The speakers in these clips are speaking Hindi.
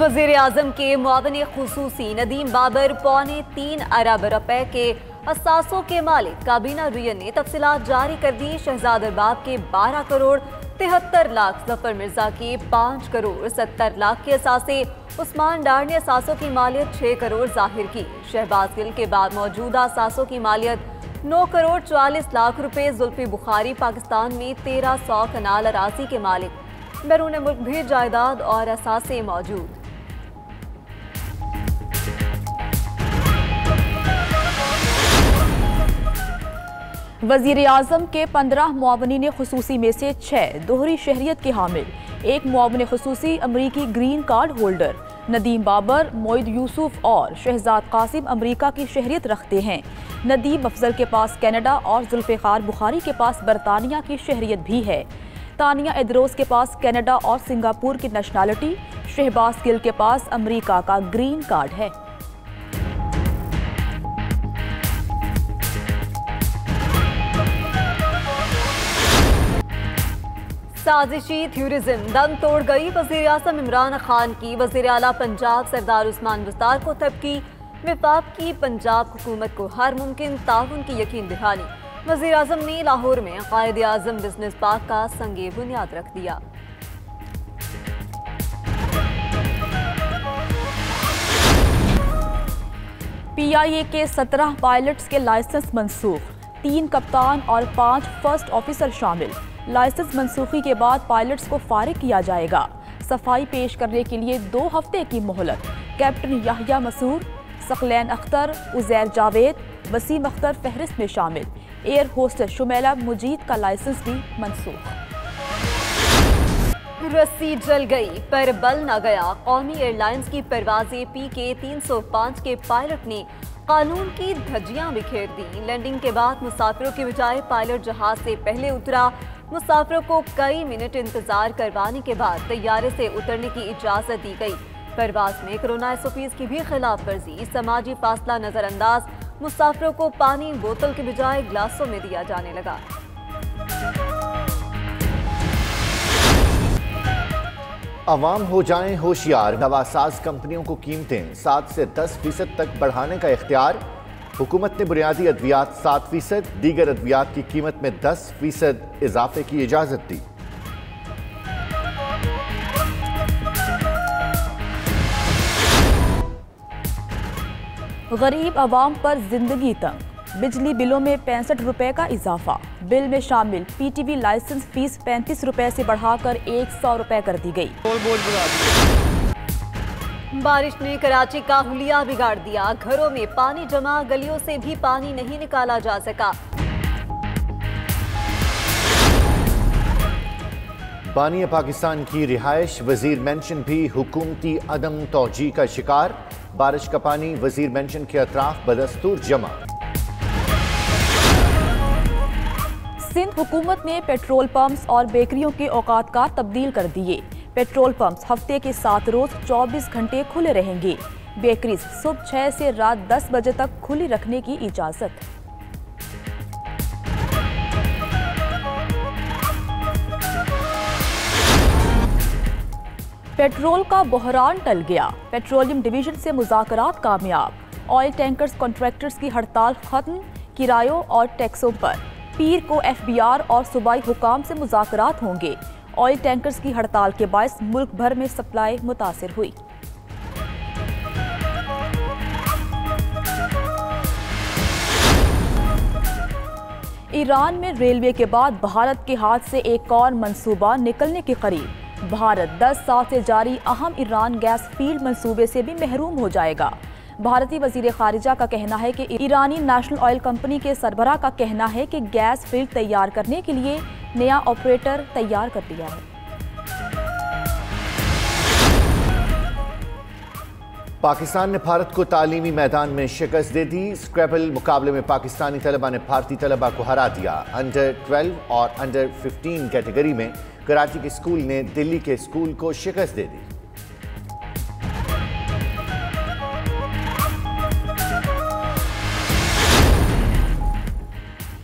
वज़ीर आज़म के मुआविन खुसूसी नदीम बाबर 3.25 अरब रुपए के असासों के मालिक काबीना रुयन ने तफसीलात जारी कर दी। शहजाद अरबाब के 12 करोड़ 73 लाख, जफर मिर्जा के 5 करोड़ 70 लाख के असासे, उस्मान डार ने असासों की मालियत 6 करोड़ जाहिर की। शहबाज गिल के बाद मौजूदा असासों की मालियत 9 करोड़ 44 लाख रुपए। जुल्फी बुखारी पाकिस्तान में 1300 कनाल अराजी के मालिक, बैरून मुल्क भी जायदाद और असासे मौजूद। वज़ीर आज़म के 15 मुआवनीन खुसूसी में से 6 दोहरी शहरियत के हामिल, एक मुआविन खुसूसी अमरीकी green card holder. Nadeem Babar, Moeed Yusuf और शहजाद कासिम अमरीका की शहरियत रखते हैं। नदीम अफजल के पास कनाडा और जुल्फ़िकार बुखारी के पास बरतानिया की शहरियत भी है। तानिया इदरोस के पास कनाडा और सिंगापुर की नेशनैलिटी। शहबाज गिल के पास अमरीका का ग्रीन कार्ड है। साजिशी थ्योरिज्म दम तोड़ गई। वज़ीर आज़म इमरान खान की वज़ीर आला पंजाब सरदार उस्मान बुज़दार को तबकी। विफाक की पंजाब हुकूमत को हर मुमकिन ताउन की यकीन दहानी। वज़ीर आज़म ने लाहौर में कायद आज़म बिजनेस पार्क का संगे बुनियाद रख दिया। PIA के 17 पायलट्स के लाइसेंस मनसूख, 3 कप्तान और 5 फर्स्ट ऑफिसर शामिल। लाइसेंस मनसूखी के बाद पायलट्स को फारिग किया जाएगा। सफाई पेश करने के लिए 2 हफ्ते की मोहलत। कैप्टन याहिया मसूर, सकलैन अख्तर, उजैर जावेद, वसीम अख्तर फहरिस्त में शामिल। एयर होस्टेस शुमैला मुजीद का लाइसेंस भी मनसूख। रस्सी जल गई पर बल न गया। कौमी एयरलाइंस की परवाजें PK 305 के पायलट ने कानून की धज्जियां बिखेर दी। लैंडिंग के बाद मुसाफिरों की बजाय पायलट जहाज से पहले उतरा। मुसाफिरों को कई मिनट इंतजार करवाने के बाद तैयारे से उतरने की इजाजत दी गई। परवाज में कोरोना SOPs की भी खिलाफ वर्जी। समाजी फासला नजरअंदाज। मुसाफिरों को पानी बोतल के बजाय गिलासों में दिया जाने लगा। अवाम हो जाएं होशियार। दवासाज कंपनियों को कीमतें 7 से 10% तक बढ़ाने का इख्तियार। हुकूमत ने बुनियादी अद्वियात 7%, दीगर अद्वियात की कीमत में 10% इजाफे की इजाजत दी। गरीब आवाम पर जिंदगी तंग, बिजली बिलों में 65 रुपए का इजाफा। बिल में शामिल PTV लाइसेंस फीस 35 रुपए से बढ़ाकर 100 रुपए कर दी गई। बारिश ने कराची का हुलिया बिगाड़ दिया। घरों में पानी जमा, गलियों से भी पानी नहीं निकाला जा सका। बानी पाकिस्तान की रिहाइश वजीर मेंशन भी हुकूमती अदम तौजी का शिकार। बारिश का पानी वजीर मेंशन के अतराफ बदस्तूर जमा। सिंध हुकूमत ने पेट्रोल पंप्स और बेकरियों के औकात का तब्दील कर दिए। पेट्रोल पंप्स हफ्ते के 7 रोज 24 घंटे खुले रहेंगे। बेकरीज सुबह 6 से रात 10 बजे तक खुली रखने की इजाजत। पेट्रोल का बहरान टल गया। पेट्रोलियम डिवीजन से मुज़ाकरात कामयाब। ऑयल टैंकर्स कॉन्ट्रैक्टर्स की हड़ताल खत्म। किरायों और टैक्सों पर पीर को FBR और सूबाई हुकाम से मुज़ाकरात होंगे। ऑयल टैंकर्स की हड़ताल के बायस मुल्क भर में सप्लाई मुतासिर हुई। ईरान में रेलवे के बाद भारत के हाथ से एक और मंसूबा निकलने के करीब। भारत 10 साल से जारी अहम ईरान गैस फील्ड मंसूबे से भी महरूम हो जाएगा। भारतीय वजीर खारिजा का कहना है कि ईरानी नेशनल ऑयल कंपनी के सरबराह का कहना है कि गैस फील्ड तैयार करने के लिए नया ऑपरेटर तैयार कर दिया है। पाकिस्तान ने भारत को तालीमी मैदान में शिकस्त दे दी। स्क्रैबल मुकाबले में पाकिस्तानी तलबा ने भारतीय तलबा को हरा दिया। अंडर 12 और अंडर 15 कैटेगरी में कराची के स्कूल ने दिल्ली के स्कूल को शिकस्त दे दी।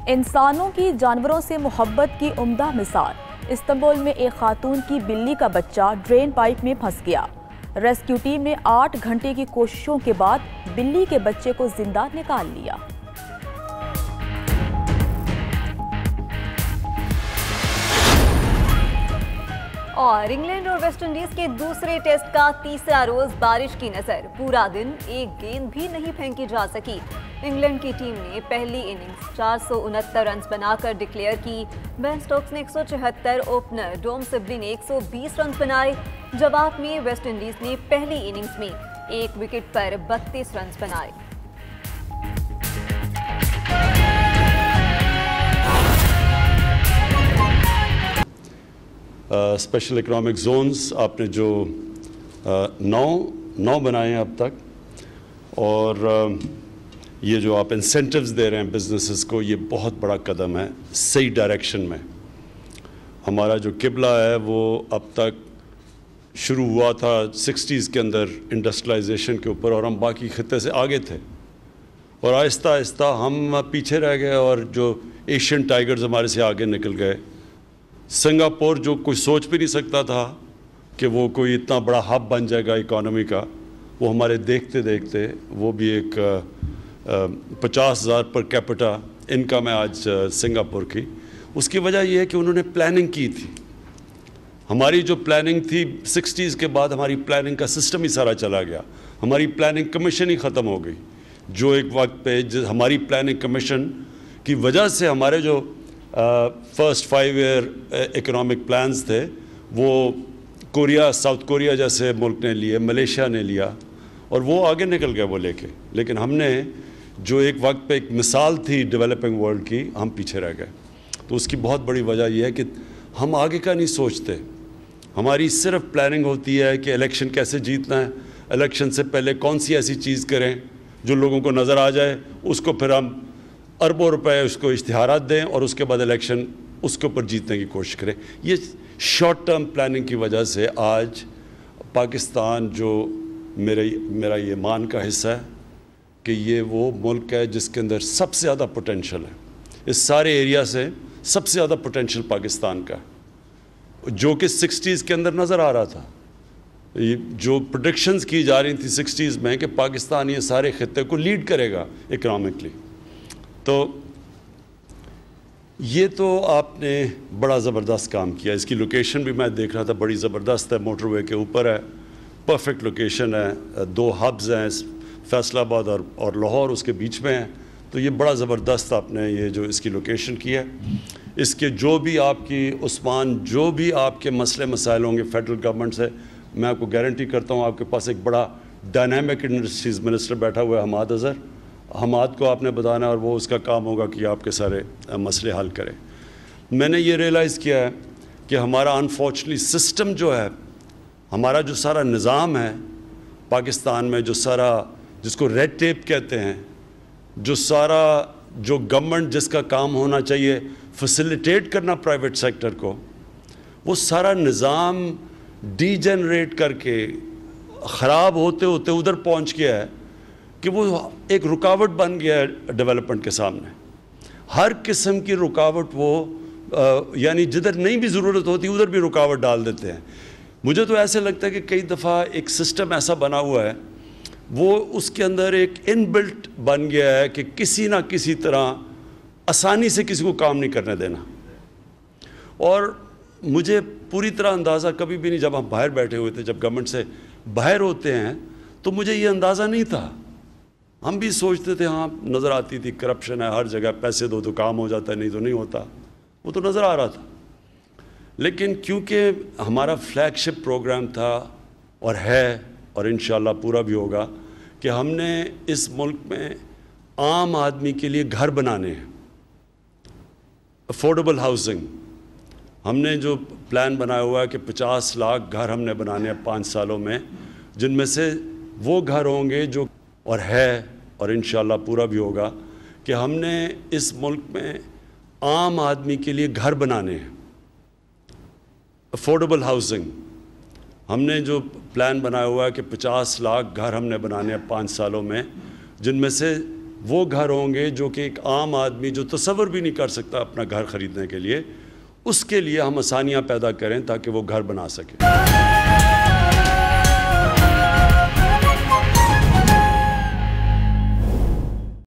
इंसानों की जानवरों से मोहब्बत की उम्दा मिसाल। इस्तांबुल में एक खातून की बिल्ली का बच्चा ड्रेन पाइप में फंस गया। रेस्क्यू टीम ने 8 घंटे की कोशिशों के बाद बिल्ली के बच्चे को जिंदा निकाल लिया। और इंग्लैंड और वेस्टइंडीज के दूसरे टेस्ट का तीसरा रोज बारिश की नजर। पूरा दिन एक गेंद भी नहीं फेंकी जा सकी। इंग्लैंड की टीम ने पहली इनिंग्स 469 रन बनाकर डिक्लेयर की। बेन स्टोक्स ने 174, ओपनर डोम सिबली ने 120 रन बनाए। जवाब में वेस्टइंडीज ने पहली इनिंग्स में 1 विकेट पर 32 रन बनाए। स्पेशल इकोनॉमिक जोन्स आपने जो 9 बनाए हैं अब तक, और ये जो आप इंसेंटिव्स दे रहे हैं बिजनेसेस को, ये बहुत बड़ा कदम है सही डायरेक्शन में। हमारा जो किबला है वो अब तक शुरू हुआ था 60s के अंदर इंडस्ट्रियलाइजेशन के ऊपर, और हम बाकी खित्ते से आगे थे, और आहिस्ता आहिस्ता हम पीछे रह गए और जो एशियन टाइगर्स हमारे से आगे निकल गए। सिंगापुर जो कोई सोच भी नहीं सकता था कि वो कोई इतना बड़ा हब बन जाएगा इकोनॉमी का, वो हमारे देखते देखते वो भी एक 50,000 पर कैपिटा इनकम है आज सिंगापुर की। उसकी वजह ये है कि उन्होंने प्लानिंग की थी। हमारी जो प्लानिंग थी 60s के बाद, हमारी प्लानिंग का सिस्टम ही सारा चला गया। हमारी प्लानिंग कमीशन ही ख़त्म हो गई, जो एक वक्त पे हमारी प्लानिंग कमीशन की वजह से हमारे जो फर्स्ट 5 ईयर इकोनॉमिक प्लान्स थे वो कोरिया, साउथ कोरिया जैसे मुल्क ने लिए, मलेशिया ने लिया, और वो आगे निकल गए वो लेके। लेकिन हमने जो एक वक्त पे एक मिसाल थी डेवलपिंग वर्ल्ड की, हम पीछे रह गए। तो उसकी बहुत बड़ी वजह यह है कि हम आगे का नहीं सोचते। हमारी सिर्फ प्लानिंग होती है कि इलेक्शन कैसे जीतना है, इलेक्शन से पहले कौन सी ऐसी चीज़ करें जो लोगों को नज़र आ जाए, उसको फिर हम अरबों रुपए उसको इश्तिहारात दें, और उसके बाद इलेक्शन उसके ऊपर जीतने की कोशिश करें। ये शॉर्ट टर्म प्लानिंग की वजह से आज पाकिस्तान जो मेरा ये मान का हिस्सा है कि ये वो मुल्क है जिसके अंदर सबसे ज़्यादा पोटेंशियल है। इस सारे एरिया से सबसे ज़्यादा पोटेंशियल पाकिस्तान का है, जो कि 60s के अंदर नज़र आ रहा था। ये जो प्रेडिक्शंस की जा रही थी 60s में कि पाकिस्तान ये सारे खित्ते को लीड करेगा इकनॉमिकली, तो ये तो आपने बड़ा ज़बरदस्त काम किया। इसकी लोकेशन भी मैं देख रहा था, बड़ी ज़बरदस्त है, मोटरवे के ऊपर है, परफेक्ट लोकेशन है, 2 हब्स हैं, फैसलाबाद और लाहौर उसके बीच में है। तो ये बड़ा ज़बरदस्त आपने ये जो इसकी लोकेशन की है। इसके जो भी आपकी उस्मान, जो भी आपके मसले मसाइल होंगे फेडरल गवर्नमेंट से, मैं आपको गारंटी करता हूँ आपके पास एक बड़ा डायनामिक इंडस्ट्रीज़ मिनिस्टर बैठा हुआ है, हमाद अज़हर। हमाद को आपने बताना और वो उसका काम होगा कि आपके सारे मसले हल करे। मैंने ये रियलाइज़ किया है कि हमारा अनफॉर्चुनेटली सिस्टम जो है, हमारा जो सारा निज़ाम है पाकिस्तान में, जो सारा जिसको रेड टेप कहते हैं, जो सारा जो गवर्नमेंट जिसका काम होना चाहिए फैसिलिटेट करना प्राइवेट सेक्टर को, वो सारा निज़ाम डीजेनरेट करके ख़राब होते होते उधर पहुंच गया है कि वो एक रुकावट बन गया है डेवलपमेंट के सामने। हर किस्म की रुकावट वो यानी जिधर नहीं भी ज़रूरत होती उधर भी रुकावट डाल देते हैं। मुझे तो ऐसे लगता है कि कई दफ़ा एक सिस्टम ऐसा बना हुआ है, वो उसके अंदर एक इनबिल्ट बन गया है कि किसी ना किसी तरह आसानी से किसी को काम नहीं करने देना। और मुझे पूरी तरह अंदाज़ा कभी भी नहीं, जब हम बाहर बैठे हुए थे, जब गवर्नमेंट से बाहर होते हैं, तो मुझे ये अंदाज़ा नहीं था। हम भी सोचते थे, हाँ नज़र आती थी करप्शन है हर जगह, पैसे दो तो काम हो जाता है, नहीं तो नहीं होता, वो तो नज़र आ रहा था। लेकिन क्योंकि हमारा फ्लैगशिप प्रोग्राम था और है, और इंशाल्लाह पूरा भी होगा, कि हमने इस मुल्क में आम आदमी के लिए घर बनाने हैं, अफोर्डेबल हाउसिंग। हमने जो प्लान बनाया हुआ है कि 50 लाख घर हमने बनाने हैं 5 सालों में, जिनमें से वो घर होंगे जो, और है, और इंशाल्लाह पूरा भी होगा, कि हमने इस मुल्क में आम आदमी के लिए घर बनाने हैं, अफोर्डेबल हाउसिंग। हमने जो प्लान बनाया हुआ है कि 50 लाख घर हमने बनाने हैं 5 सालों में, जिनमें से वो घर होंगे जो कि एक आम आदमी जो तसव्वुर भी नहीं कर सकता अपना घर ख़रीदने के लिए, उसके लिए हम आसानियाँ पैदा करें ताकि वो घर बना सकें।